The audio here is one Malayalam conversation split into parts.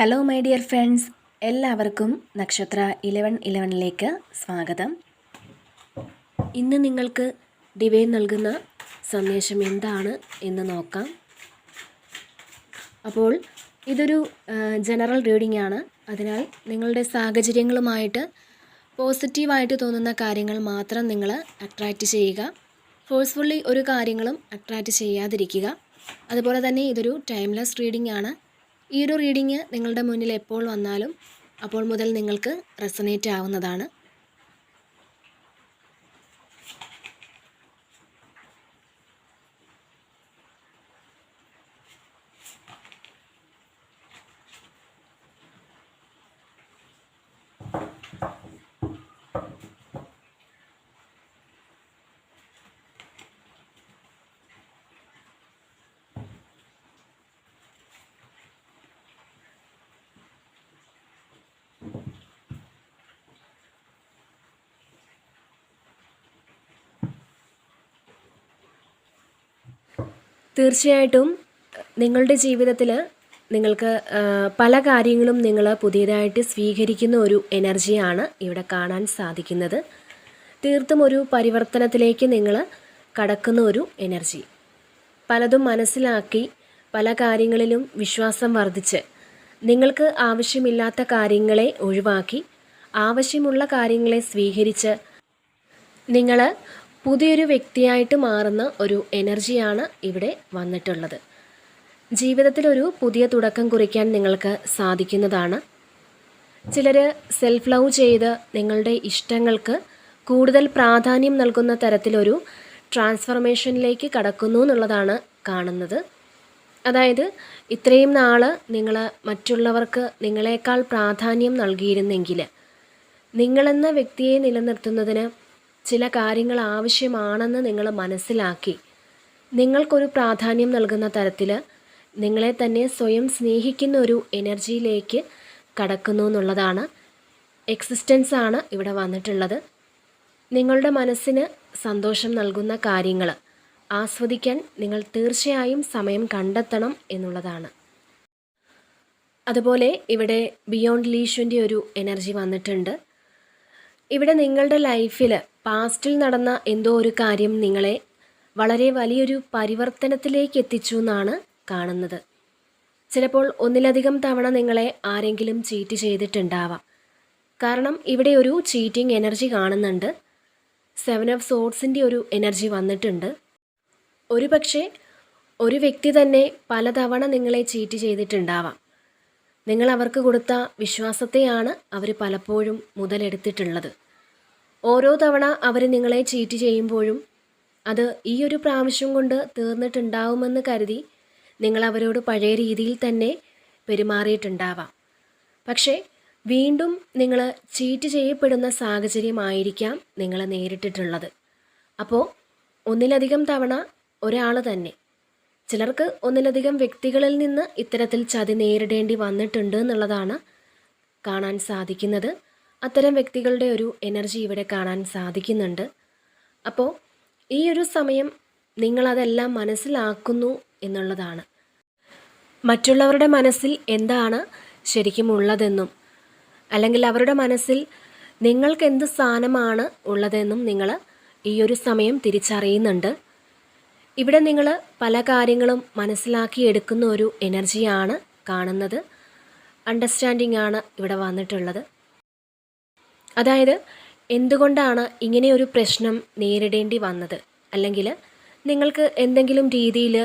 ഹലോ മൈ ഡിയർ ഫ്രണ്ട്സ്, എല്ലാവർക്കും നക്ഷത്ര 1111ലേക്ക് സ്വാഗതം. ഇന്ന് നിങ്ങൾക്ക് ഡിവൈൻ നൽകുന്ന സന്ദേശം എന്താണ് എന്ന് നോക്കാം. അപ്പോൾ ഇതൊരു ജനറൽ റീഡിംഗ് ആണ്. അതിനാൽ നിങ്ങളുടെ സാഹചര്യങ്ങളുമായിട്ട് പോസിറ്റീവായിട്ട് തോന്നുന്ന കാര്യങ്ങൾ മാത്രം നിങ്ങൾ അട്രാക്റ്റ് ചെയ്യുക. ഫോഴ്സ്ഫുള്ളി ഒരു കാര്യങ്ങളും അട്രാക്റ്റ് ചെയ്യാതിരിക്കുക. അതുപോലെ തന്നെ ഇതൊരു ടൈംലെസ് റീഡിംഗ് ആണ്. ഈ ഒരു റീഡിങ് നിങ്ങളുടെ മുന്നിൽ എപ്പോൾ വന്നാലും അപ്പോൾ മുതൽ നിങ്ങൾക്ക് റെസൊനേറ്റ് ആവുന്നതാണ്. തീർച്ചയായിട്ടും നിങ്ങളുടെ ജീവിതത്തിൽ നിങ്ങൾക്ക് പല കാര്യങ്ങളും നിങ്ങൾ പുതിയതായിട്ട് സ്വീകരിക്കുന്ന ഒരു എനർജിയാണ് ഇവിടെ കാണാൻ സാധിക്കുന്നത്. തീർത്തും ഒരു പരിവർത്തനത്തിലേക്ക് നിങ്ങൾ കടക്കുന്ന ഒരു എനർജി. പലതും മനസ്സിലാക്കി പല കാര്യങ്ങളിലും വിശ്വാസം വർദ്ധിച്ച് നിങ്ങൾക്ക് ആവശ്യമില്ലാത്ത കാര്യങ്ങളെ ഒഴിവാക്കി ആവശ്യമുള്ള കാര്യങ്ങളെ സ്വീകരിച്ച് നിങ്ങൾ പുതിയൊരു വ്യക്തിയായിട്ട് മാറുന്ന ഒരു എനർജിയാണ് ഇവിടെ വന്നിട്ടുള്ളത്. ജീവിതത്തിലൊരു പുതിയ തുടക്കം കുറിക്കാൻ നിങ്ങൾക്ക് സാധിക്കുന്നതാണ്. ചിലർ സെൽഫ് ലവ് ചെയ്ത് നിങ്ങളുടെ ഇഷ്ടങ്ങൾക്ക് കൂടുതൽ പ്രാധാന്യം നൽകുന്ന തരത്തിലൊരു ട്രാൻസ്ഫർമേഷനിലേക്ക് കടക്കുന്നു എന്നുള്ളതാണ് കാണുന്നത്. അതായത് ഇത്രയും നാൾ നിങ്ങൾ മറ്റുള്ളവർക്ക് നിങ്ങളെക്കാൾ പ്രാധാന്യം നൽകിയിരുന്നെങ്കിൽ നിങ്ങളെന്ന വ്യക്തിയെ നിലനിർത്തുന്നതിന് ചില കാര്യങ്ങൾ ആവശ്യമാണെന്ന് നിങ്ങൾ മനസ്സിലാക്കി നിങ്ങൾക്കൊരു പ്രാധാന്യം നൽകുന്ന തരത്തിൽ നിങ്ങളെ തന്നെ സ്വയം സ്നേഹിക്കുന്ന ഒരു എനർജിയിലേക്ക് കടക്കുന്നു എന്നുള്ളതാണ്. എക്സിസ്റ്റൻസ് ആണ് ഇവിടെ വന്നിട്ടുള്ളത്. നിങ്ങളുടെ മനസ്സിന് സന്തോഷം നൽകുന്ന കാര്യങ്ങൾ ആസ്വദിക്കാൻ നിങ്ങൾ തീർച്ചയായും സമയം കണ്ടെത്തണം എന്നുള്ളതാണ്. അതുപോലെ ഇവിടെ ബിയോണ്ട് ലീഷൻ്റെ ഒരു എനർജി വന്നിട്ടുണ്ട്. ഇവിടെ നിങ്ങളുടെ ലൈഫിൽ പാസ്റ്റിൽ നടന്ന എന്തോ ഒരു കാര്യം നിങ്ങളെ വളരെ വലിയൊരു പരിവർത്തനത്തിലേക്ക് എത്തിച്ചു എന്നാണ് കാണുന്നത്. ചിലപ്പോൾ ഒന്നിലധികം തവണ നിങ്ങളെ ആരെങ്കിലും ചീറ്റ് ചെയ്തിട്ടുണ്ടാവാം. കാരണം ഇവിടെ ഒരു ചീറ്റിംഗ് എനർജി കാണുന്നുണ്ട്. 7 ഓഫ് സോർഡ്സിൻ്റെ ഒരു എനർജി വന്നിട്ടുണ്ട്. ഒരു പക്ഷേ ഒരു വ്യക്തി തന്നെ പലതവണ നിങ്ങളെ ചീറ്റ് ചെയ്തിട്ടുണ്ടാവാം. നിങ്ങൾ അവർക്ക് കൊടുത്ത വിശ്വാസത്തെയാണ് അവർ പലപ്പോഴും മുതലെടുത്തിട്ടുള്ളത്. ഓരോ തവണ അവർ നിങ്ങളെ ചീറ്റ് ചെയ്യുമ്പോഴും അത് ഈ ഒരു പ്രാവശ്യം കൊണ്ട് തീർന്നിട്ടുണ്ടാവുമെന്ന് കരുതി നിങ്ങൾ അവരോട് പഴയ രീതിയിൽ തന്നെ പെരുമാറിയിട്ടുണ്ടാവാം. പക്ഷേ വീണ്ടും നിങ്ങൾ ചീറ്റ് ചെയ്യപ്പെടുന്ന സാഹചര്യമായിരിക്കാം നിങ്ങൾ നേരിട്ടിട്ടുള്ളത്. അപ്പോൾ ഒന്നിലധികം തവണ ഒരാൾ തന്നെ, ചിലർക്ക് ഒന്നിലധികം വ്യക്തികളിൽ നിന്ന് ഇത്തരത്തിൽ ചതി നേരിടേണ്ടി വന്നിട്ടുണ്ട് എന്നുള്ളതാണ് കാണാൻ സാധിക്കുന്നത്. അത്തരം വ്യക്തികളുടെ ഒരു എനർജി ഇവിടെ കാണാൻ സാധിക്കുന്നുണ്ട്. അപ്പോൾ ഈ ഒരു സമയം നിങ്ങളതെല്ലാം മനസ്സിലാക്കുന്നു എന്നുള്ളതാണ്. മറ്റുള്ളവരുടെ മനസ്സിൽ എന്താണ് ശരിക്കും ഉള്ളതെന്നും അല്ലെങ്കിൽ അവരുടെ മനസ്സിൽ നിങ്ങൾക്ക് എന്ത് സ്ഥാനമാണ് ഉള്ളതെന്നും നിങ്ങൾ ഈ ഒരു സമയം തിരിച്ചറിയുന്നുണ്ട്. ഇവിടെ നിങ്ങൾ പല കാര്യങ്ങളും മനസ്സിലാക്കിയെടുക്കുന്ന ഒരു എനർജിയാണ് കാണുന്നത്. അണ്ടർസ്റ്റാൻഡിംഗ് ആണ് ഇവിടെ വന്നിട്ടുള്ളത്. അതായത് എന്തുകൊണ്ടാണ് ഇങ്ങനെയൊരു പ്രശ്നം നേരിടേണ്ടി വന്നത്, അല്ലെങ്കിൽ നിങ്ങൾക്ക് എന്തെങ്കിലും രീതിയിൽ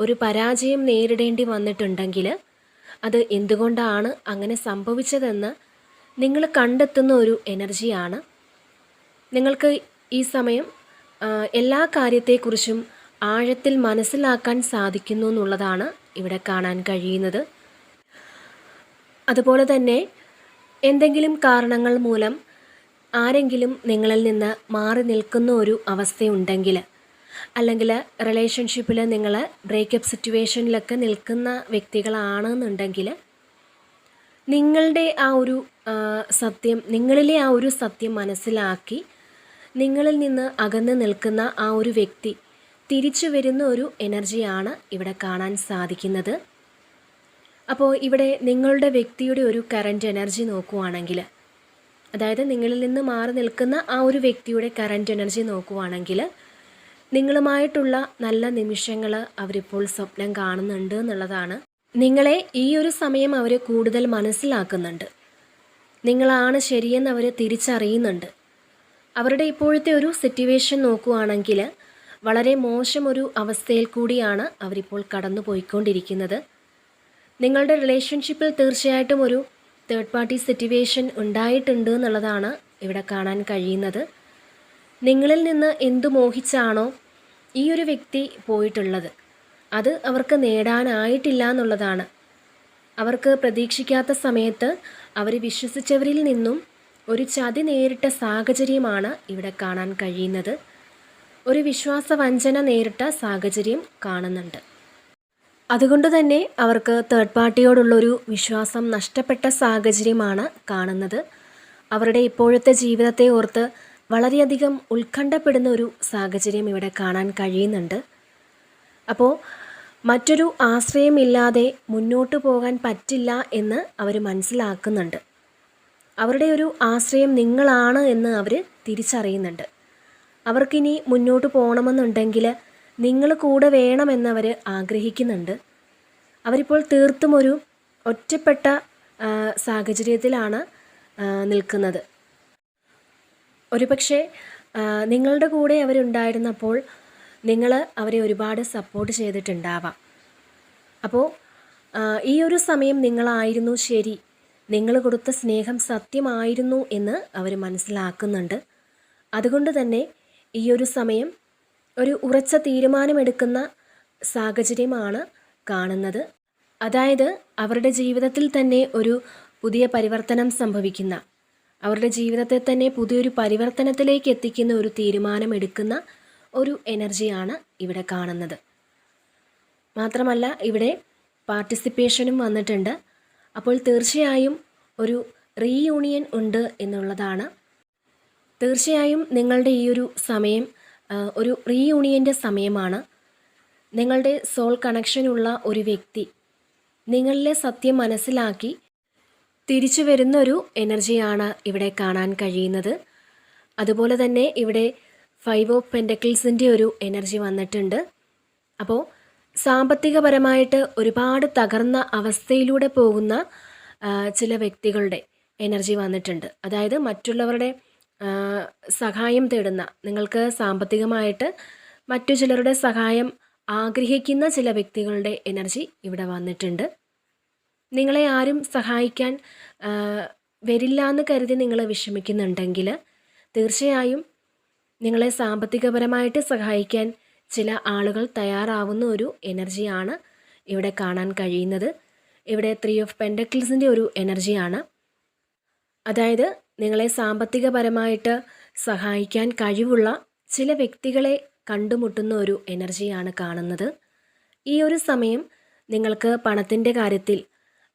ഒരു പരാജയം നേരിടേണ്ടി വന്നിട്ടുണ്ടെങ്കിൽ അത് എന്തുകൊണ്ടാണ് അങ്ങനെ സംഭവിച്ചതെന്ന് നിങ്ങൾ കണ്ടെത്തുന്ന ഒരു എനർജിയാണ്. നിങ്ങൾക്ക് ഈ സമയം എല്ലാ കാര്യത്തെക്കുറിച്ചും ആഴത്തിൽ മനസ്സിലാക്കാൻ സാധിക്കുന്നു എന്നുള്ളതാണ് ഇവിടെ കാണാൻ കഴിയുന്നത്. അതുപോലെ തന്നെ എന്തെങ്കിലും കാരണങ്ങൾ മൂലം ആരെങ്കിലും നിങ്ങളിൽ നിന്ന് മാറി നിൽക്കുന്ന ഒരു അവസ്ഥയുണ്ടെങ്കിൽ, അല്ലെങ്കിൽ റിലേഷൻഷിപ്പിൽ നിങ്ങൾ ബ്രേക്കപ്പ് സിറ്റുവേഷനിലൊക്കെ നിൽക്കുന്ന വ്യക്തികളാണെന്നുണ്ടെങ്കിൽ നിങ്ങളുടെ ആ ഒരു സത്യം, നിങ്ങളിലെ ആ ഒരു സത്യം മനസ്സിലാക്കി നിങ്ങളിൽ നിന്ന് അകന്ന് നിൽക്കുന്ന ആ ഒരു വ്യക്തി തിരിച്ചു വരുന്ന ഒരു എനർജിയാണ് ഇവിടെ കാണാൻ സാധിക്കുന്നത്. അപ്പോൾ ഇവിടെ നിങ്ങളുടെ വ്യക്തിയുടെ ഒരു കറൻറ്റ് എനർജി നോക്കുവാണെങ്കിൽ, അതായത് നിങ്ങളിൽ നിന്ന് മാറി നിൽക്കുന്ന ആ ഒരു വ്യക്തിയുടെ കറൻറ്റ് എനർജി നോക്കുവാണെങ്കിൽ, നിങ്ങളുമായിട്ടുള്ള നല്ല നിമിഷങ്ങൾ അവരിപ്പോൾ സ്വപ്നം കാണുന്നുണ്ട് എന്നുള്ളതാണ്. നിങ്ങളെ ഈ ഒരു സമയം അവർ കൂടുതൽ മനസ്സിലാക്കുന്നുണ്ട്. നിങ്ങളാണ് ശരിയെന്ന് അവർ തിരിച്ചറിയുന്നുണ്ട്. അവരുടെ ഇപ്പോഴത്തെ ഒരു സിറ്റുവേഷൻ നോക്കുകയാണെങ്കിൽ വളരെ മോശം ഒരു അവസ്ഥയിൽ കൂടിയാണ് അവരിപ്പോൾ കടന്നു പോയിക്കൊണ്ടിരിക്കുന്നത്. നിങ്ങളുടെ റിലേഷൻഷിപ്പിൽ തീർച്ചയായിട്ടും ഒരു തേർഡ് പാർട്ടി സിറ്റുവേഷൻ ഉണ്ടായിട്ടുണ്ട് എന്നുള്ളതാണ് ഇവിടെ കാണാൻ കഴിയുന്നത്. നിങ്ങളിൽ നിന്ന് എന്തു മോഹിച്ചാണോ ഈ ഒരു വ്യക്തി പോയിട്ടുള്ളത്, അത് അവർക്ക് നേടാനായിട്ടില്ല എന്നുള്ളതാണ്. അവർക്ക് പ്രതീക്ഷിക്കാത്ത സമയത്ത് അവർ വിശ്വസിച്ചവരിൽ നിന്നും ഒരു ചതി നേരിട്ട സാഹചര്യമാണ് ഇവിടെ കാണാൻ കഴിയുന്നത്. ഒരു വിശ്വാസവഞ്ചന നേരിട്ട സാഹചര്യം കാണുന്നുണ്ട്. അതുകൊണ്ട് തന്നെ അവർക്ക് തേർഡ് പാർട്ടിയോടുള്ളൊരു വിശ്വാസം നഷ്ടപ്പെട്ട സാഹചര്യമാണ് കാണുന്നത്. അവരുടെ ഇപ്പോഴത്തെ ജീവിതത്തെ ഓർത്ത് വളരെയധികം ഉത്കണ്ഠപ്പെടുന്ന ഒരു സാഹചര്യം ഇവിടെ കാണാൻ കഴിയുന്നുണ്ട്. അപ്പോൾ മറ്റൊരു ആശ്രയമില്ലാതെ മുന്നോട്ട് പോകാൻ പറ്റില്ല എന്ന് അവർ മനസ്സിലാക്കുന്നുണ്ട്. അവരുടെ ഒരു ആശ്രയം നിങ്ങളാണ് എന്ന് അവർ തിരിച്ചറിയുന്നുണ്ട്. അവർക്കിനി മുന്നോട്ട് പോകണമെന്നുണ്ടെങ്കിൽ നിങ്ങൾ കൂടെ വേണമെന്നവർ ആഗ്രഹിക്കുന്നുണ്ട്. അവരിപ്പോൾ തീർത്തും ഒരു ഒറ്റപ്പെട്ട സാഹചര്യത്തിലാണ് നിൽക്കുന്നത്. ഒരുപക്ഷെ നിങ്ങളുടെ കൂടെ അവരുണ്ടായിരുന്നപ്പോൾ നിങ്ങൾ അവരെ ഒരുപാട് സപ്പോർട്ട് ചെയ്തിട്ടുണ്ടാവാം. അപ്പോൾ ഈ ഒരു സമയം നിങ്ങളായിരുന്നു ശരി, നിങ്ങൾ കൊടുത്ത സ്നേഹം സത്യമായിരുന്നു എന്ന് അവർ മനസ്സിലാക്കുന്നുണ്ട്. അതുകൊണ്ട് തന്നെ ഈ ഒരു സമയം ഒരു ഉറച്ച തീരുമാനമെടുക്കുന്ന സാഹചര്യമാണ് കാണുന്നത്. അതായത് അവരുടെ ജീവിതത്തിൽ തന്നെ ഒരു പുതിയ പരിവർത്തനം സംഭവിക്കുന്ന, അവരുടെ ജീവിതത്തെ തന്നെ പുതിയൊരു പരിവർത്തനത്തിലേക്ക് എത്തിക്കുന്ന ഒരു തീരുമാനമെടുക്കുന്ന ഒരു എനർജിയാണ് ഇവിടെ കാണുന്നത്. മാത്രമല്ല ഇവിടെ പാർട്ടിസിപ്പേഷനും വന്നിട്ടുണ്ട്. അപ്പോൾ തീർച്ചയായും ഒരു റീയൂണിയൻ ഉണ്ട് എന്നുള്ളതാണ്. തീർച്ചയായും നിങ്ങളുടെ ഈ ഒരു സമയം ഒരു റീയൂണിയൻ്റെ സമയമാണ്. നിങ്ങളുടെ സോൾ കണക്ഷനുള്ള ഒരു വ്യക്തി നിങ്ങളിലെ സത്യം മനസ്സിലാക്കി തിരിച്ചു വരുന്നൊരു എനർജിയാണ് ഇവിടെ കാണാൻ കഴിയുന്നത്. അതുപോലെ തന്നെ ഇവിടെ 5 ഓഫ് പെൻറ്റക്കിൾസിൻ്റെ ഒരു എനർജി വന്നിട്ടുണ്ട്. അപ്പോൾ സാമ്പത്തികപരമായിട്ട് ഒരുപാട് തകർന്ന അവസ്ഥയിലൂടെ പോകുന്ന ചില വ്യക്തികളുടെ എനർജി വന്നിട്ടുണ്ട്. അതായത് മറ്റുള്ളവരുടെ സഹായം തേടുന്ന, നിങ്ങൾക്ക് സാമ്പത്തികമായിട്ട് മറ്റു ചിലരുടെ സഹായം ആഗ്രഹിക്കുന്ന ചില വ്യക്തികളുടെ എനർജി ഇവിടെ വന്നിട്ടുണ്ട്. നിങ്ങളെ ആരും സഹായിക്കാൻ വരില്ല എന്ന് കരുതി നിങ്ങൾ വിഷമിക്കുന്നുണ്ടെങ്കിൽ തീർച്ചയായും നിങ്ങളെ സാമ്പത്തികപരമായിട്ട് സഹായിക്കാൻ ചില ആളുകൾ തയ്യാറാവുന്ന ഒരു എനർജിയാണ് ഇവിടെ കാണാൻ കഴിയുന്നത്. ഇവിടെ 3 ഓഫ് പെൻറ്റക്കിൾസിൻ്റെ ഒരു എനർജിയാണ്. അതായത് നിങ്ങളെ സാമ്പത്തികപരമായിട്ട് സഹായിക്കാൻ കഴിവുള്ള ചില വ്യക്തികളെ കണ്ടുമുട്ടുന്ന ഒരു എനർജിയാണ് കാണുന്നത്. ഈ ഒരു സമയം നിങ്ങൾക്ക് പണത്തിൻ്റെ കാര്യത്തിൽ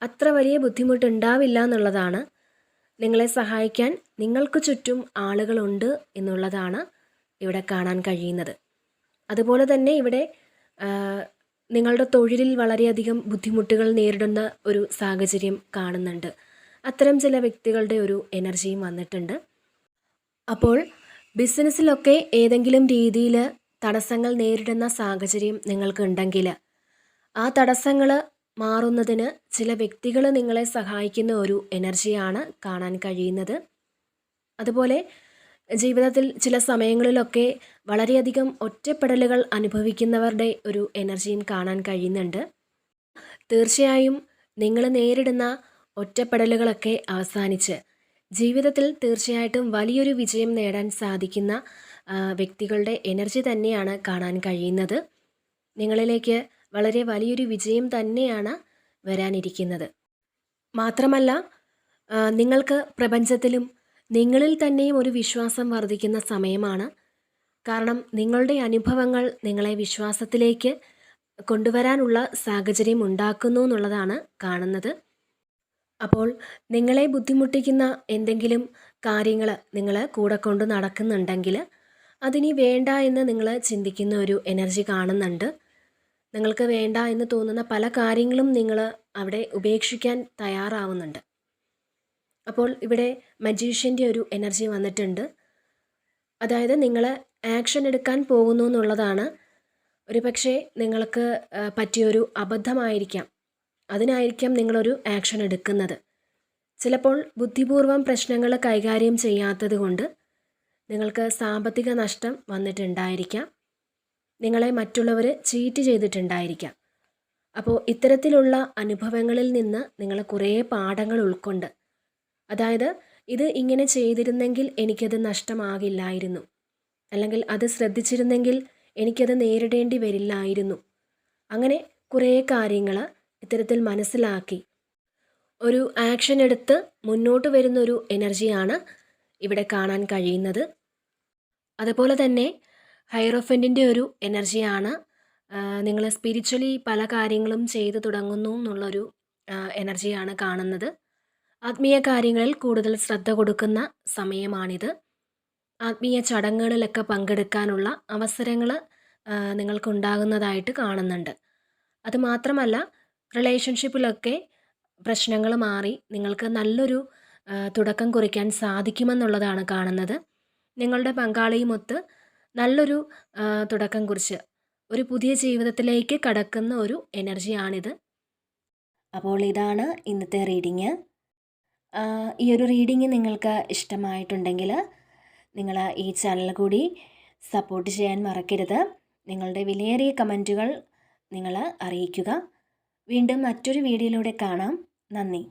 അത്ര വലിയ ബുദ്ധിമുട്ടുണ്ടാവില്ല എന്നുള്ളതാണ്. നിങ്ങളെ സഹായിക്കാൻ നിങ്ങൾക്ക് ചുറ്റും ആളുകളുണ്ട് എന്നുള്ളതാണ് ഇവിടെ കാണാൻ കഴിയുന്നത്. അതുപോലെ തന്നെ ഇവിടെ നിങ്ങളുടെ തൊഴിലിൽ വളരെയധികം ബുദ്ധിമുട്ടുകൾ നേരിടുന്ന ഒരു സാഹചര്യം കാണുന്നുണ്ട്. അത്തരം ചില വ്യക്തികളുടെ ഒരു എനർജിയും വന്നിട്ടുണ്ട്. അപ്പോൾ ബിസിനസ്സിലൊക്കെ ഏതെങ്കിലും രീതിയിൽ തടസ്സങ്ങൾ നേരിടുന്ന സാഹചര്യം നിങ്ങൾക്കുണ്ടെങ്കിൽ ആ തടസ്സങ്ങൾ മാറുന്നതിന് ചില വ്യക്തികൾ നിങ്ങളെ സഹായിക്കുന്ന ഒരു എനർജിയാണ് കാണാൻ കഴിയുന്നത്. അതുപോലെ ജീവിതത്തിൽ ചില സമയങ്ങളിലൊക്കെ വളരെയധികം ഒറ്റപ്പെടലുകൾ അനുഭവിക്കുന്നവരുടെ ഒരു എനർജിയും കാണാൻ കഴിയുന്നുണ്ട്. തീർച്ചയായും നിങ്ങൾ നേരിടുന്ന ഒറ്റപ്പെടലുകളൊക്കെ അവസാനിച്ച് ജീവിതത്തിൽ തീർച്ചയായിട്ടും വലിയൊരു വിജയം നേടാൻ സാധിക്കുന്ന വ്യക്തികളുടെ എനർജി തന്നെയാണ് കാണാൻ കഴിയുന്നത്. നിങ്ങളിലേക്ക് വളരെ വലിയൊരു വിജയം തന്നെയാണ് വരാനിരിക്കുന്നത്. മാത്രമല്ല നിങ്ങൾക്ക് പ്രപഞ്ചത്തിലും നിങ്ങളിൽ തന്നെയും ഒരു വിശ്വാസം വർദ്ധിക്കുന്ന സമയമാണ്. കാരണം നിങ്ങളുടെ അനുഭവങ്ങൾ നിങ്ങളെ വിശ്വാസത്തിലേക്ക് കൊണ്ടുവരാനുള്ള സാഹചര്യം ഉണ്ടാക്കുന്നു എന്നുള്ളതാണ് കാണുന്നത്. അപ്പോൾ നിങ്ങളെ ബുദ്ധിമുട്ടിക്കുന്ന എന്തെങ്കിലും കാര്യങ്ങൾ നിങ്ങൾ കൂടെ കൊണ്ട് നടക്കുന്നുണ്ടെങ്കിൽ അതിനി വേണ്ട എന്ന് നിങ്ങൾ ചിന്തിക്കുന്ന ഒരു എനർജി കാണുന്നുണ്ട്. നിങ്ങൾക്ക് വേണ്ട എന്ന് തോന്നുന്ന പല കാര്യങ്ങളും നിങ്ങൾ അവിടെ ഉപേക്ഷിക്കാൻ തയ്യാറാവുന്നുണ്ട്. അപ്പോൾ ഇവിടെ മജീഷ്യൻ്റെ ഒരു എനർജി വന്നിട്ടുണ്ട്. അതായത് നിങ്ങൾ ആക്ഷൻ എടുക്കാൻ പോകുന്നു എന്നുള്ളതാണ്. ഒരു പക്ഷേ നിങ്ങൾക്ക് പറ്റിയൊരു അബദ്ധമായിരിക്കാം, അതിനായിരിക്കാം നിങ്ങളൊരു ആക്ഷൻ എടുക്കുന്നത്. ചിലപ്പോൾ ബുദ്ധിപൂർവം പ്രശ്നങ്ങൾ കൈകാര്യം ചെയ്യാത്തത് കൊണ്ട് നിങ്ങൾക്ക് സാമ്പത്തിക നഷ്ടം വന്നിട്ടുണ്ടായിരിക്കാം, നിങ്ങളെ മറ്റുള്ളവർ ചീറ്റ് ചെയ്തിട്ടുണ്ടായിരിക്കാം. അപ്പോൾ ഇത്തരത്തിലുള്ള അനുഭവങ്ങളിൽ നിന്ന് നിങ്ങൾ കുറേ പാഠങ്ങൾ ഉൾക്കൊണ്ട്, അതായത് ഇത് ഇങ്ങനെ ചെയ്തിരുന്നെങ്കിൽ എനിക്കത് നഷ്ടമാകില്ലായിരുന്നു, അല്ലെങ്കിൽ അത് ശ്രദ്ധിച്ചിരുന്നെങ്കിൽ എനിക്കത് നേരിടേണ്ടി വരില്ലായിരുന്നു, അങ്ങനെ കുറേ കാര്യങ്ങൾ ഇത്തരത്തിൽ മനസ്സിലാക്കി ഒരു ആക്ഷൻ എടുത്ത് മുന്നോട്ട് വരുന്നൊരു എനർജിയാണ് ഇവിടെ കാണാൻ കഴിയുന്നത്. അതുപോലെ തന്നെ ഹൈറോഫൻറ്റിൻ്റെ ഒരു എനർജിയാണ്. നിങ്ങൾ സ്പിരിച്വലി പല കാര്യങ്ങളും ചെയ്തു തുടങ്ങുന്നു എന്നുള്ളൊരു എനർജിയാണ് കാണുന്നത്. ആത്മീയ കാര്യങ്ങളിൽ കൂടുതൽ ശ്രദ്ധ കൊടുക്കുന്ന സമയമാണിത്. ആത്മീയ ചടങ്ങുകളിലൊക്കെ പങ്കെടുക്കാനുള്ള അവസരങ്ങൾ നിങ്ങൾക്കുണ്ടാകുന്നതായിട്ട് കാണുന്നുണ്ട്. അതുമാത്രമല്ല, റിലേഷൻഷിപ്പിലൊക്കെ പ്രശ്നങ്ങൾ മാറി നിങ്ങൾക്ക് നല്ലൊരു തുടക്കം കുറിക്കാൻ സാധിക്കുമെന്നുള്ളതാണ് കാണുന്നത്. നിങ്ങളുടെ പങ്കാളിയുമൊത്ത് നല്ലൊരു തുടക്കം കുറിച്ച് ഒരു പുതിയ ജീവിതത്തിലേക്ക് കടക്കുന്ന ഒരു എനർജിയാണിത്. അപ്പോൾ ഇതാണ് ഇന്നത്തെ റീഡിങ്. ഈ ഒരു റീഡിങ് നിങ്ങൾക്ക് ഇഷ്ടമായിട്ടുണ്ടെങ്കിൽ നിങ്ങൾ ഈ ചാനൽ കൂടി സപ്പോർട്ട് ചെയ്യാൻ മറക്കരുത്. നിങ്ങളുടെ വിലയേറിയ കമൻറ്റുകൾ നിങ്ങൾ അറിയിക്കുക. വീണ്ടും മറ്റൊരു വീഡിയോയിലൂടെ കാണാം. നന്ദി.